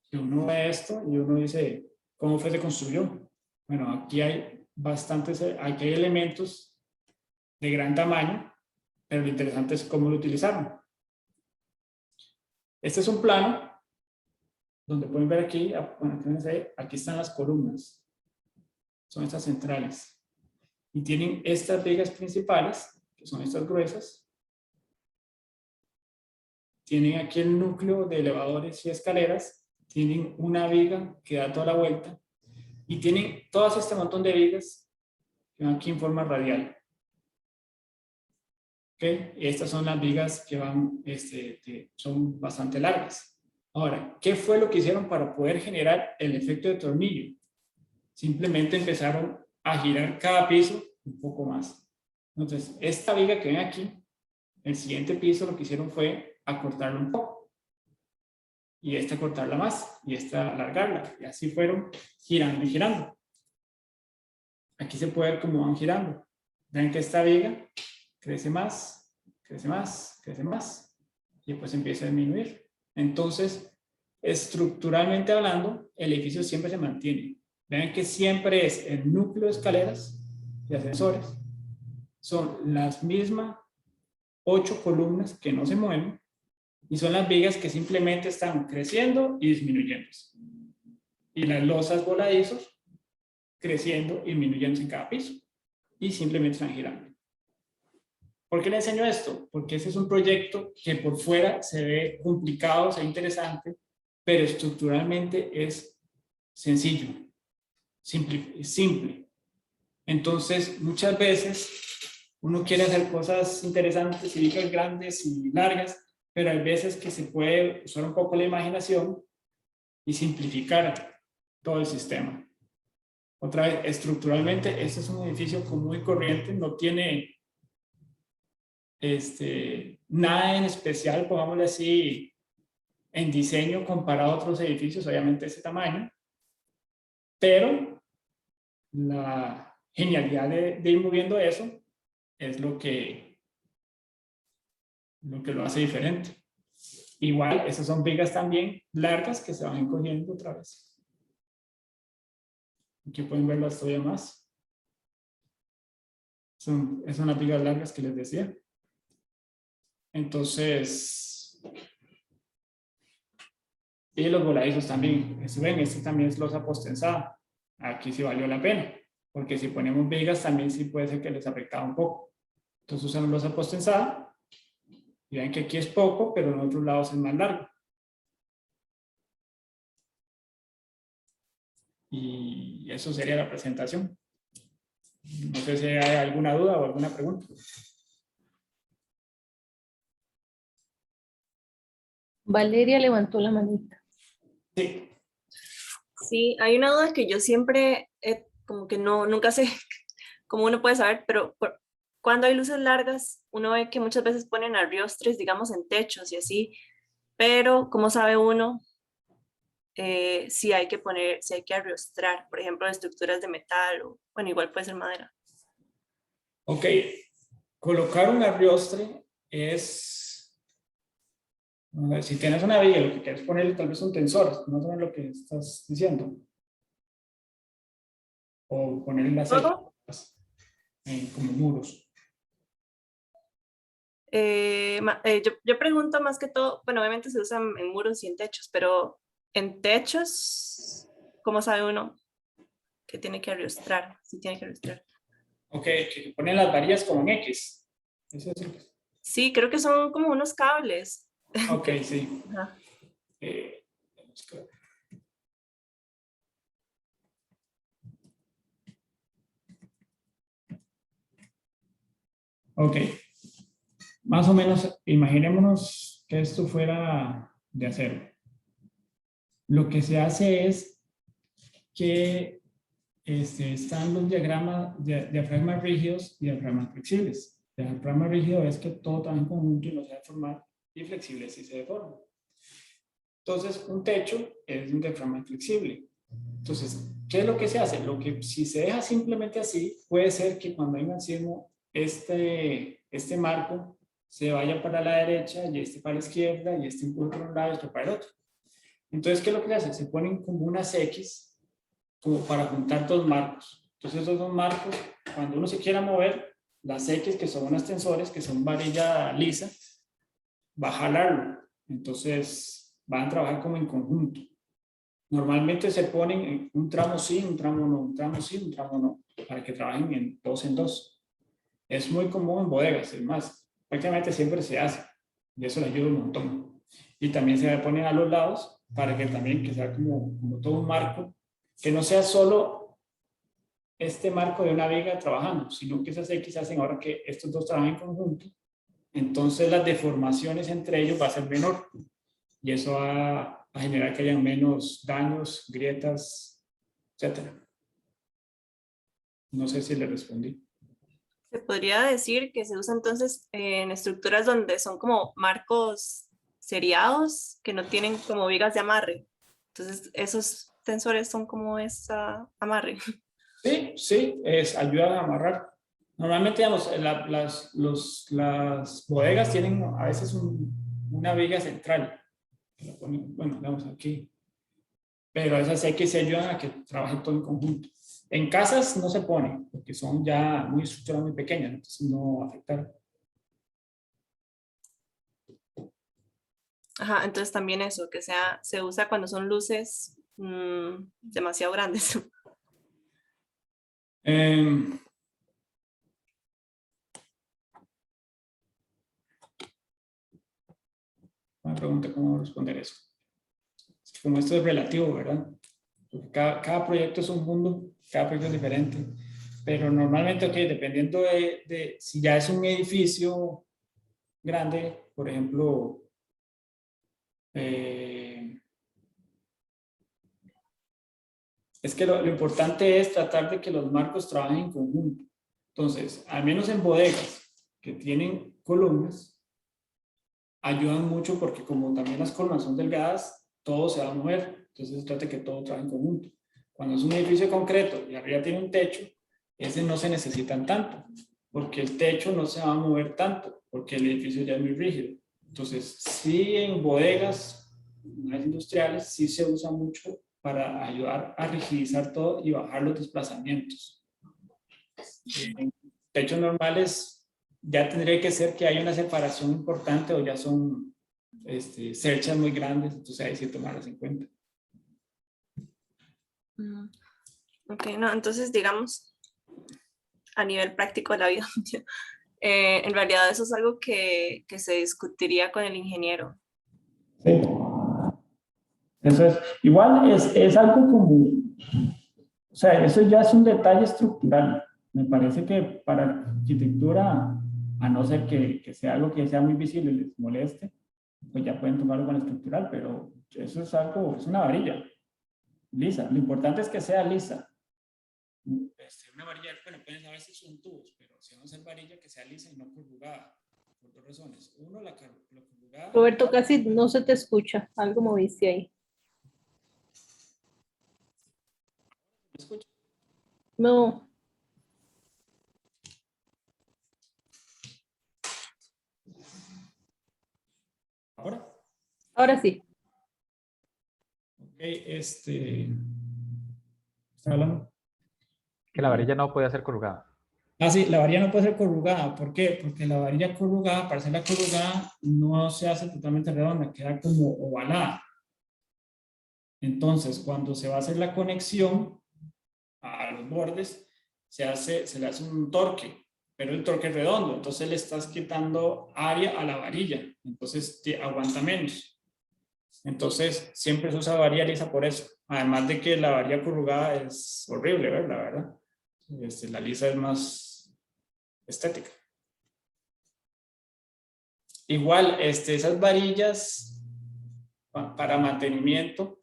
Que uno ve esto y uno dice, ¿cómo fue se construyó? Bueno, aquí hay aquí hay elementos de gran tamaño, pero lo interesante es cómo lo utilizaron. Este es un plano donde pueden ver aquí, bueno, aquí están las columnas, son estas centrales, y tienen estas vigas principales, que son estas gruesas. Tienen aquí el núcleo de elevadores y escaleras, tienen una viga que da toda la vuelta, y tienen todo este montón de vigas que van aquí en forma radial. ¿Okay? Estas son las vigas que van, son bastante largas. Ahora, ¿qué fue lo que hicieron para poder generar el efecto de tornillo? Simplemente empezaron a girar cada piso un poco más. Entonces, esta viga que ven aquí, el siguiente piso lo que hicieron fue acortarla un poco. Y esta cortarla más, y esta alargarla. Y así fueron girando y girando. Aquí se puede ver cómo van girando. Ven que esta viga crece más, crece más, crece más, y después empieza a disminuir. Entonces, estructuralmente hablando, el edificio siempre se mantiene. Vean que siempre es el núcleo de escaleras y ascensores. Son las mismas 8 columnas que no se mueven, y son las vigas que simplemente están creciendo y disminuyéndose. Y las losas voladizos creciendo y disminuyéndose en cada piso. Y simplemente están girando. ¿Por qué le enseño esto? Porque ese es un proyecto que por fuera se ve complicado, se ve interesante, pero estructuralmente es sencillo, simple. Entonces, muchas veces uno quiere hacer cosas interesantes y vigas grandes y largas, pero hay veces que se puede usar un poco la imaginación y simplificar todo el sistema. Otra vez, estructuralmente, este es un edificio común y corriente, no tiene nada en especial, pongámosle así, en diseño comparado a otros edificios, obviamente de ese tamaño, pero la genialidad de ir moviendo eso es lo que lo hace diferente. Igual, esas son vigas también largas que se van encogiendo otra vez. Aquí pueden verlas todavía más. Son unas vigas largas que les decía. Entonces, y los voladizos también. Ven, este también es losa postensada. Aquí sí valió la pena, porque si ponemos vigas también sí puede ser que les afectaba un poco. Entonces usamos losa postensada. Y ven que aquí es poco, pero en otros lados es más largo. Y eso sería la presentación. No sé si hay alguna duda o alguna pregunta. Valeria levantó la manita. Sí. Sí, hay una duda que yo siempre, como que no, nunca sé cómo uno puede saber, pero cuando hay luces largas, uno ve que muchas veces ponen arriostres, digamos, en techos y así, pero ¿cómo sabe uno si hay que poner, si hay que arriostrar, por ejemplo, estructuras de metal o, bueno, igual puede ser madera? Ok, colocar un arriostre es, a ver, si tienes una viga, lo que quieres ponerle tal vez un tensor, no sabes lo que estás diciendo. O ponerle las ¿Todo? como muros. Yo pregunto más que todo, bueno, obviamente se usan en muros y en techos, pero en techos, ¿cómo sabe uno que tiene que arriostrar? Si tiene que arriostrar. Ok, que ponen las varillas como en X. Eso es lo que- Sí, creo que son como unos cables. Ok, sí. Ajá. Vamos a ver. Ok, más o menos, imaginémonos que esto fuera de acero. Lo que se hace es que están los diafragmas rígidos y diafragmas flexibles. Diafragma rígido es que todo está en conjunto y no se deforma, y flexible sí se deforma. Entonces, un techo es un diafragma flexible. Entonces, ¿qué es lo que se hace? Lo que si se deja simplemente así, puede ser que cuando hay un sismo, este marco se vaya para la derecha y este para la izquierda y este empuje por un lado y otro para el otro. Entonces, ¿qué es lo que se hace? Se ponen como unas X como para juntar dos marcos. Entonces, esos dos marcos, cuando uno se quiera mover, las X, que son unos tensores, que son varilla lisa, va a jalarlo. Entonces, van a trabajar como en conjunto. Normalmente se ponen en un tramo sí, un tramo no, un tramo sí, un tramo no, para que trabajen en dos. Es muy común en bodegas, es más, prácticamente siempre se hace y eso le ayuda un montón. Y también se ponen a los lados para que también que sea como todo un marco, que no sea solo este marco de una viga trabajando, sino que esas X hacen ahora que estos dos trabajen en conjunto. Entonces las deformaciones entre ellos va a ser menor y eso va a generar que haya menos daños, grietas, etcétera. No sé si le respondí. Se podría decir que se usa entonces en estructuras donde son como marcos seriados que no tienen como vigas de amarre. Entonces, esos tensores son como esa amarre. Sí, sí, ayuda a amarrar. Normalmente, digamos, las bodegas tienen a veces una viga central. Bueno, digamos aquí. Pero esas X se ayudan a que trabaje todo en conjunto. En casas no se pone, porque son ya muy estructuras muy pequeñas, entonces no va a afectar. Ajá, entonces también eso, que se usa cuando son luces demasiado grandes. Una pregunta, ¿cómo responder eso? Es que como esto es relativo, ¿verdad? Porque cada proyecto es un mundo, cada proyecto es diferente. Pero normalmente, ok, dependiendo de si ya es un edificio grande, por ejemplo, es que lo importante es tratar de que los marcos trabajen en conjunto. Entonces, al menos en bodegas que tienen columnas, ayudan mucho porque como también las columnas son delgadas, todo se va a mover. Entonces, se trata de que todo trabaje en conjunto. Cuando es un edificio concreto y arriba tiene un techo, ese no se necesitan tanto, porque el techo no se va a mover tanto, porque el edificio ya es muy rígido. Entonces, sí en bodegas industriales sí se usa mucho para ayudar a rigidizar todo y bajar los desplazamientos. En techos normales ya tendría que ser que haya una separación importante o ya son cerchas muy grandes, entonces hay que tomarlas en cuenta. Ok, no, entonces digamos, a nivel práctico de la vida, en realidad eso es algo que se discutiría con el ingeniero. Sí. Eso es, igual es algo como, o sea, eso ya es un detalle estructural. Me parece que para arquitectura, a no ser que sea algo que sea muy visible y les moleste, pues ya pueden tomarlo con estructural, pero eso es algo, es una varilla lisa. Lo importante es que sea lisa. Una varilla, bueno, pueden saber si son tubos, pero si vamos a hacer varilla que sea lisa y no corrugada, por dos razones. Uno, la corrugada. Roberto, casi no se te escucha. Algo moviste ahí. ¿Me escucha? No, ¿Ahora? ahora sí. Ok, ¿está hablando? Que la varilla no puede ser corrugada. Ah, sí, la varilla no puede ser corrugada. ¿Por qué? Porque la varilla corrugada, para hacerla corrugada, no se hace totalmente redonda, queda como ovalada. Entonces, cuando se va a hacer la conexión a los bordes, se le hace un torque, pero el torque es redondo, entonces le estás quitando área a la varilla, entonces aguanta menos. Entonces, siempre se usa varilla lisa por eso. Además de que la varilla corrugada es horrible, ¿verdad? La verdad. La lisa es más estética. Igual, esas varillas para mantenimiento,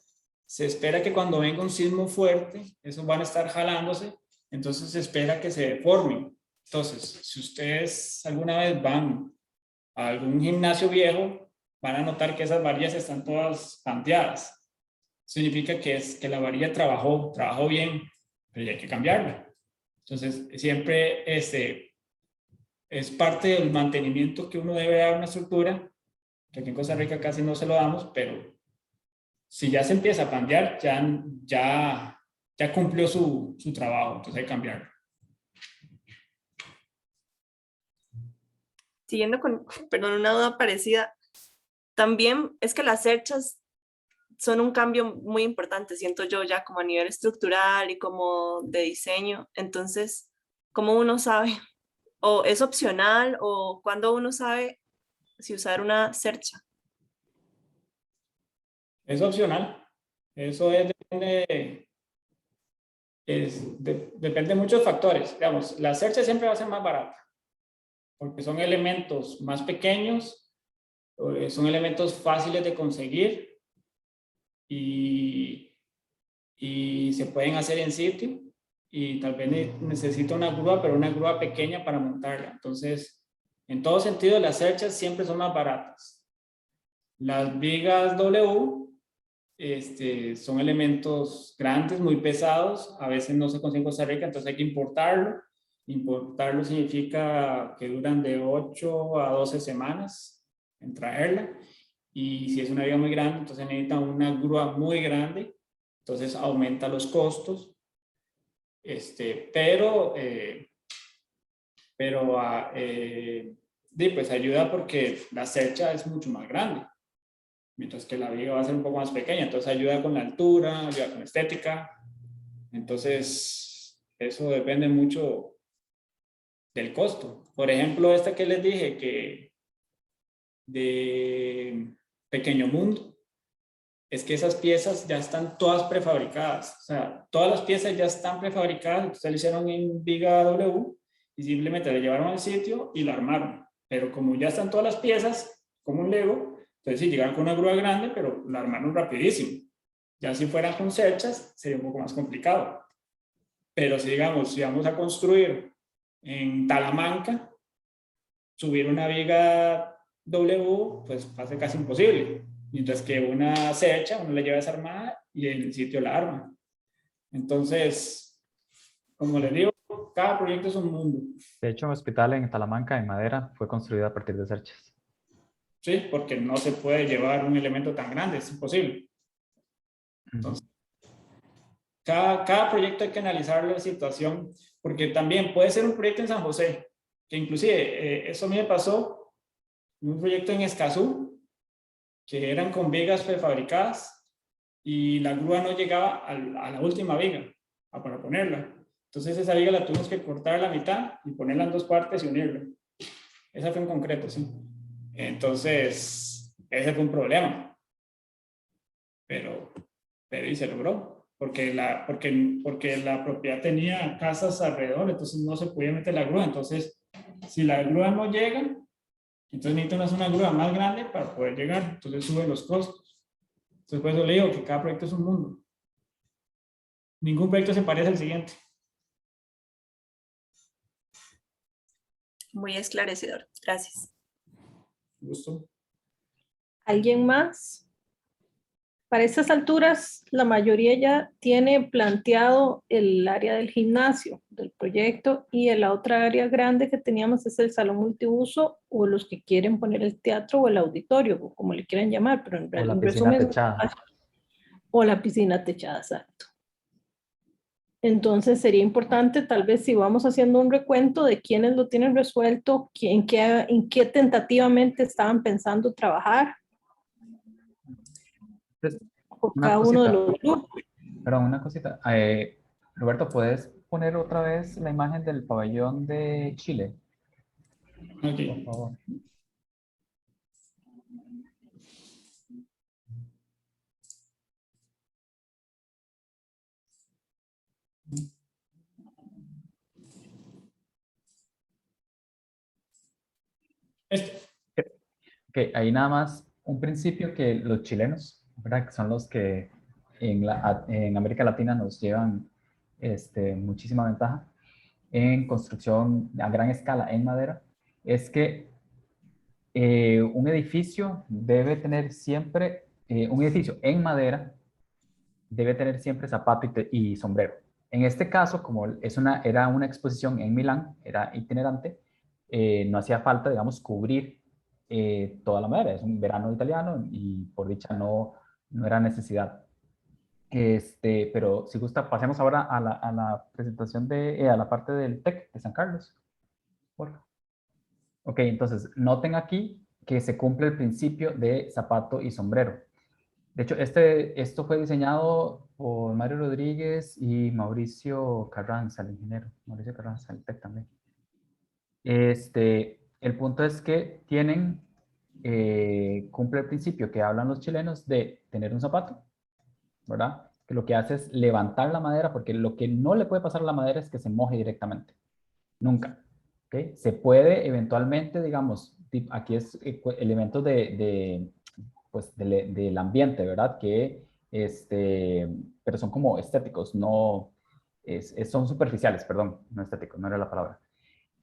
se espera que cuando venga un sismo fuerte, esos van a estar jalándose, entonces se espera que se deformen. Entonces, si ustedes alguna vez van a algún gimnasio viejo, van a notar que esas varillas están todas panteadas. Significa que la varilla trabajó bien, pero ya hay que cambiarla. Entonces, siempre es parte del mantenimiento que uno debe dar a una estructura, que aquí en Costa Rica casi no se lo damos, pero si ya se empieza a pandear, ya cumplió su trabajo, entonces hay que cambiarlo. Siguiendo con, perdón, una duda parecida, también es que las cerchas son un cambio muy importante, siento yo, ya como a nivel estructural y como de diseño. Entonces, ¿cómo uno sabe? ¿O es opcional? ¿O cuándo uno sabe si usar una cercha? Es opcional. Eso depende de muchos factores. Digamos, la cercha siempre va a ser más barata, porque son elementos más pequeños, son elementos fáciles de conseguir y se pueden hacer en sitio, y tal vez necesito una grúa, pero una grúa pequeña para montarla. Entonces, en todo sentido, las cerchas siempre son más baratas. Las vigas W son elementos grandes, muy pesados, a veces no se consigue en Costa Rica, entonces hay que importarlo. Importarlo significa que duran de 8 a 12 semanas en traerla, y si es una viga muy grande, entonces necesita una grúa muy grande, entonces aumenta los costos, pues ayuda porque la cercha es mucho más grande, mientras que la viga va a ser un poco más pequeña, entonces ayuda con la altura, ayuda con estética. Entonces eso depende mucho del costo. Por ejemplo, esta que les dije, que de Pequeño Mundo, es que esas piezas ya están todas prefabricadas, o sea, todas las piezas ya están prefabricadas, entonces lo hicieron en viga W y simplemente la llevaron al sitio y la armaron. Pero como ya están todas las piezas, como un Lego, entonces sí, llegaron con una grúa grande, pero la armaron rapidísimo. Ya si fueran con cerchas, sería un poco más complicado. Pero si digamos, si vamos a construir en Talamanca, subir una viga W, pues va a ser casi imposible. Mientras que una cercha, uno la lleva desarmada y en el sitio la arma. Entonces, como les digo, cada proyecto es un mundo. De hecho, un hospital en Talamanca, en madera, fue construido a partir de cerchas. Sí, porque no se puede llevar un elemento tan grande, es imposible. Entonces, cada proyecto hay que analizar la situación, porque también puede ser un proyecto en San José, que inclusive eso a mí me pasó en un proyecto en Escazú, que eran con vigas prefabricadas y la grúa no llegaba a la última viga para ponerla. Entonces esa viga la tuvimos que cortar a la mitad y ponerla en dos partes y unirla. Esa fue en concreto, sí. Entonces, ese fue un problema. Pero y se logró, porque la propiedad tenía casas alrededor, entonces no se podía meter la grúa. Entonces, si la grúa no llega, Entonces necesitan una grúa más grande para poder llegar, entonces sube los costos. Entonces por eso le digo que cada proyecto es un mundo. Ningún proyecto se parece al siguiente. Muy esclarecedor. Gracias. Gusto. ¿Alguien más? Para estas alturas, la mayoría ya tiene planteado el área del gimnasio del proyecto y la otra área grande que teníamos es el salón multiuso o los que quieren poner el teatro o el auditorio, o como le quieran llamar, pero O la en piscina resumen, techada. o la piscina techada, exacto. Entonces sería importante tal vez si vamos haciendo un recuento de quiénes lo tienen resuelto, en qué tentativamente estaban pensando trabajar Entonces, por una cada uno de cosita, los grupos. perdón, una cosita. Roberto, ¿puedes poner otra vez la imagen del pabellón de Chile, por Ok. favor? Este. Ok, ahí nada más un principio que los chilenos, ¿verdad? Que son los que en América Latina nos llevan muchísima ventaja en construcción a gran escala en madera, es que un edificio debe tener siempre, un edificio en madera debe tener siempre zapato y sombrero. En este caso, como era una exposición en Milán, era itinerante, no hacía falta, digamos, cubrir toda la madera. Es un verano italiano y por dicha no era necesidad. Pero si gusta, pasemos ahora a la presentación a la parte del TEC de San Carlos. Por favor. Ok, entonces noten aquí que se cumple el principio de zapato y sombrero. De hecho, esto fue diseñado por Mario Rodríguez y Mauricio Carranza, el ingeniero. Mauricio Carranza, el TEC también. El punto es que cumple el principio que hablan los chilenos de tener un zapato, ¿verdad? Que lo que hace es levantar la madera, porque lo que no le puede pasar a la madera es que se moje directamente. Nunca. ¿Okay? Se puede eventualmente, digamos, aquí es elementos pues, del ambiente, ¿verdad? Pero son como estéticos, no, son superficiales, perdón, no estéticos, no era la palabra,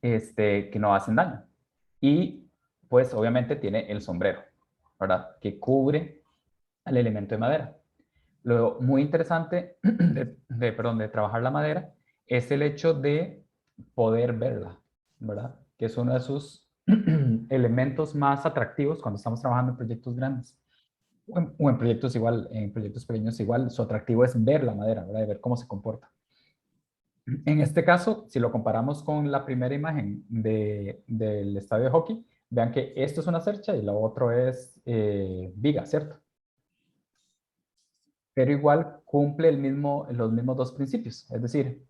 que no hacen daño. Y pues obviamente tiene el sombrero, ¿verdad? Que cubre al elemento de madera. Lo muy interesante de trabajar la madera es el hecho de poder verla, ¿verdad? Que es uno de sus elementos más atractivos cuando estamos trabajando en proyectos grandes. O en proyectos igual, en proyectos pequeños igual, su atractivo es ver la madera, ¿verdad? De ver cómo se comporta. En este caso, si lo comparamos con la primera imagen del estadio de hockey, vean que esto es una cercha y lo otro es viga, ¿cierto? Pero igual cumple los mismos dos principios, es decir,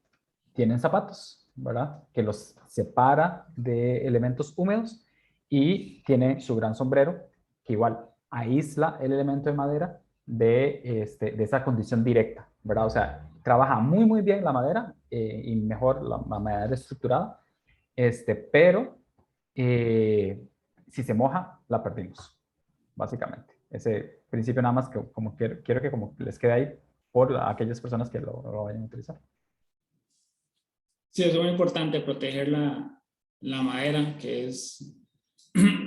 tienen zapatos, ¿verdad? Que los separa de elementos húmedos y tiene su gran sombrero, que igual aísla el elemento de madera de esa condición directa, ¿verdad? O sea, trabaja muy, muy bien la madera y mejor la madera estructurada, pero si se moja, la perdimos, básicamente. Ese principio nada más que como quiero que como les quede ahí por aquellas personas que lo vayan a utilizar. Sí, es muy importante proteger la madera, que es,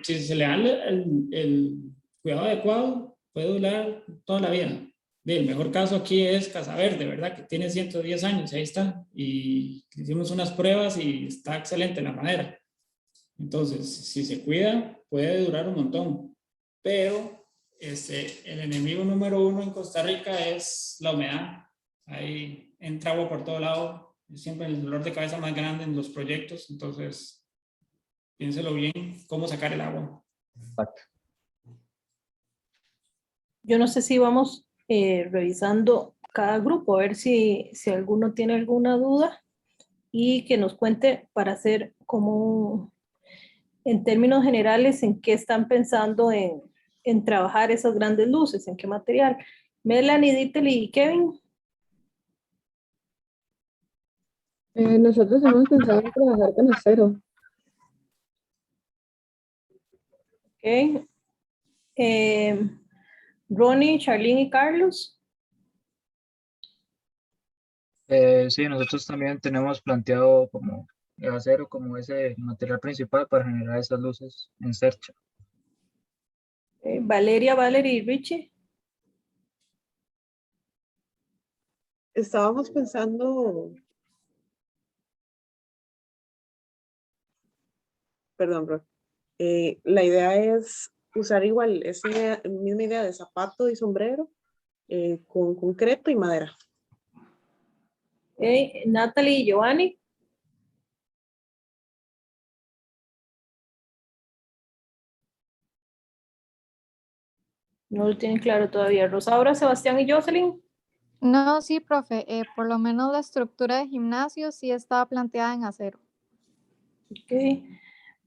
si se le da el cuidado adecuado, puede durar toda la vida. El mejor caso aquí es Casa Verde, ¿verdad? Que tiene 110 años, ahí está. Y hicimos unas pruebas y está excelente la madera. Entonces, si se cuida, puede durar un montón. Pero el enemigo número uno en Costa Rica es la humedad. Ahí entra agua por todo lado. Es siempre el dolor de cabeza más grande en los proyectos. Entonces, piénselo bien, cómo sacar el agua. Exacto. Yo no sé si vamos revisando cada grupo, a ver si alguno tiene alguna duda y que nos cuente para hacer como, en términos generales, en qué están pensando en trabajar esas grandes luces, en qué material. Melanie, Dittel y Kevin. Nosotros hemos pensado en trabajar con acero. Ok. Ronnie, Charlene y Carlos. Sí, nosotros también tenemos planteado como el acero como ese material principal para generar esas luces en Cercha. Valeria, Valerie y Richie. Estábamos pensando, perdón, bro. La idea es usar igual esa misma idea de zapato y sombrero con concreto y madera. Ok. Natalie y Giovanni. No lo tienen claro todavía. Rosaura, Sebastián y Jocelyn. No, sí, profe, por lo menos la estructura de gimnasio sí estaba planteada en acero. Ok.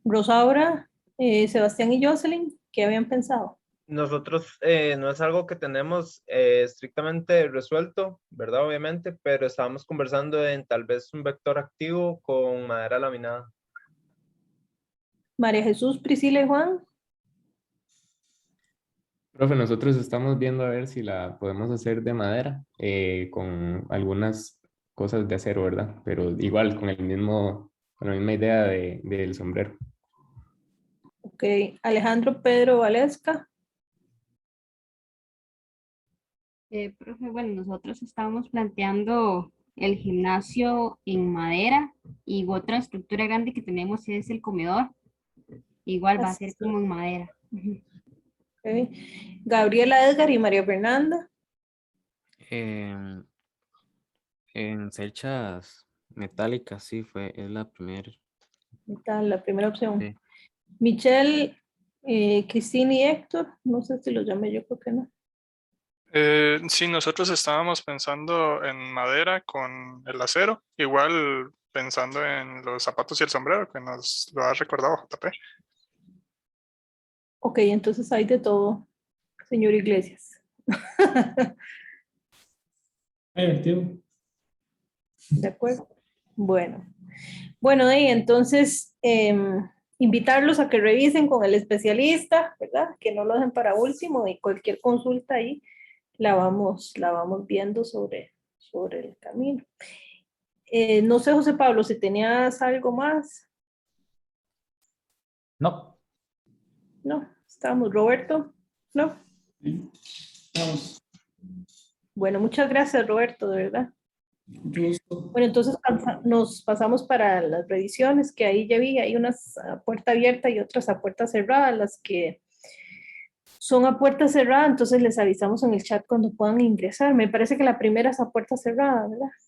Rosaura, Sebastián y Jocelyn, ¿qué habían pensado? Nosotros no es algo que tenemos estrictamente resuelto, ¿verdad? Obviamente, pero estábamos conversando en tal vez un vector activo con madera laminada. María Jesús, Priscila y Juan. Profe, nosotros estamos viendo a ver si la podemos hacer de madera con algunas cosas de acero, ¿verdad? Pero igual con con la misma idea del sombrero. Ok. Alejandro Pedro Valesca. Profe, bueno, nosotros estábamos planteando el gimnasio en madera y otra estructura grande que tenemos es el comedor. Igual va a ser como en madera. Ujú. Ok. Gabriela Edgar y María Fernanda. En cerchas metálicas, sí, es la primera. Está la primera opción. Sí. Michelle, Cristina y Héctor. No sé si los llamé, yo creo que no. Sí, nosotros estábamos pensando en madera con el acero, igual pensando en los zapatos y el sombrero que nos lo ha recordado JP. Ok, entonces hay de todo, señor Iglesias. Divertido. De acuerdo. Bueno. Bueno, y entonces invitarlos a que revisen con el especialista, ¿verdad? Que no lo dejen para último y cualquier consulta ahí la vamos viendo sobre el camino. No sé, José Pablo, si tenías algo más. No, No, estamos. Roberto, no. Sí. Vamos. Bueno, muchas gracias, Roberto, de verdad. Mucho gusto. Bueno, entonces nos pasamos para las revisiones, que ahí ya vi, hay unas a puerta abierta y otras a puerta cerrada, las que son a puerta cerrada, entonces les avisamos en el chat cuando puedan ingresar. Me parece que la primera es a puerta cerrada, ¿verdad?